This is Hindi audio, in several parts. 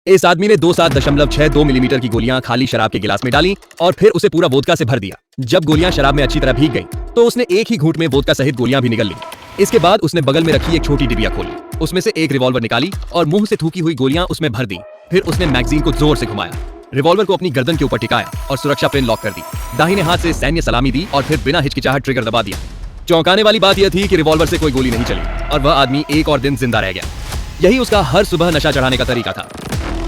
इस आदमी ने 27.62 मिलीमीटर की गोलियां खाली शराब के गिलास में डाली और फिर उसे पूरा वोदका से भर दिया। जब गोलियां शराब में अच्छी तरह भीग गईं, तो उसने एक ही घूंट में वोदका सहित गोलियां भी निगल ली। इसके बाद उसने बगल में रखी एक छोटी डिबिया खोली, उसमें से एक रिवॉल्वर निकाली और मुंह से थूकी हुई गोलियां उसमें भर दी। फिर उसने मैगजीन को जोर से घुमाया, रिवॉल्वर को अपनी गर्दन के ऊपर टिकाया और सुरक्षा पिन लॉक कर दी। दाहिने हाथ से सैन्य सलामी दी और फिर बिना हिचकिचाहट ट्रिगर दबा दिया। चौंकाने वाली बात यह थी कि रिवॉल्वर से कोई गोली नहीं चली और वह आदमी एक और दिन जिंदा रह गया। यही उसका हर सुबह नशा चढ़ाने का तरीका था।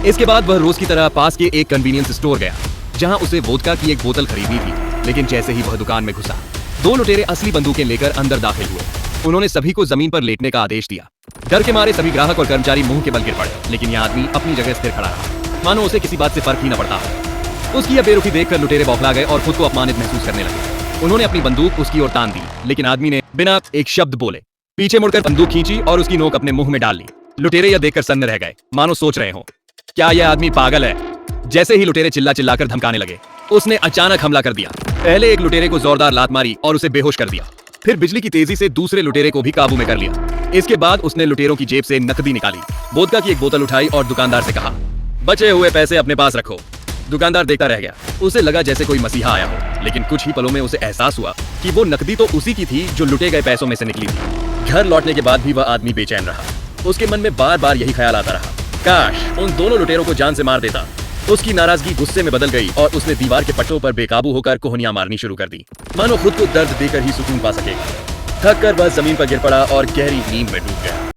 इसके बाद वह रोज की तरह पास के एक कन्वीनियंस स्टोर गया, जहां उसे वोदका की एक बोतल खरीदनी थी। लेकिन जैसे ही वह दुकान में घुसा, दो लुटेरे असली बंदूकें लेकर अंदर दाखिल हुए। उन्होंने सभी को जमीन पर लेटने का आदेश दिया। डर के मारे सभी ग्राहक और कर्मचारी मुंह के बल गिर पड़े, लेकिन यह आदमी अपनी जगह स्थिर खड़ा रहा, मानो उसे किसी बात से फर्क ही न पड़ता हो। उसकी यह बेरुखी देखकर लुटेरे बौखला गए और खुद को अपमानित महसूस करने लगे। उन्होंने अपनी बंदूक उसकी ओर तान दी, लेकिन आदमी ने बिना एक शब्द बोले पीछे मुड़कर बंदूक खींची और उसकी नोक अपने मुंह में डाल ली। लुटेरे यह देखकर सन्न रह गए, मानो सोच रहे हो, क्या यह आदमी पागल है? जैसे ही लुटेरे चिल्ला चिल्लाकर धमकाने लगे, उसने अचानक हमला कर दिया। पहले एक लुटेरे को जोरदार लात मारी और उसे बेहोश कर दिया। फिर बिजली की तेजी से दूसरे लुटेरे को भी काबू में कर लिया। इसके बाद उसने लुटेरों की जेब से नकदी निकाली, वोदका की एक बोतल उठाई और दुकानदार से कहा, बचे हुए पैसे अपने पास रखो। दुकानदार देखता रह गया। उसे लगा जैसे कोई मसीहा आया हो, लेकिन कुछ ही पलों में उसे एहसास हुआ कि वो नकदी तो उसी की थी जो लुटे गए पैसों में से निकली थी। घर लौटने के बाद भी वह आदमी बेचैन रहा। उसके मन में बार बार यही ख्याल आता रहा, काश उन दोनों लुटेरों को जान से मार देता। उसकी नाराजगी गुस्से में बदल गई और उसने दीवार के पट्टों पर बेकाबू होकर कोहनियां मारनी शुरू कर दी, मानो खुद को दर्द देकर ही सुकून पा सकेगा। थक कर वह जमीन पर गिर पड़ा और गहरी नींद में डूब गया।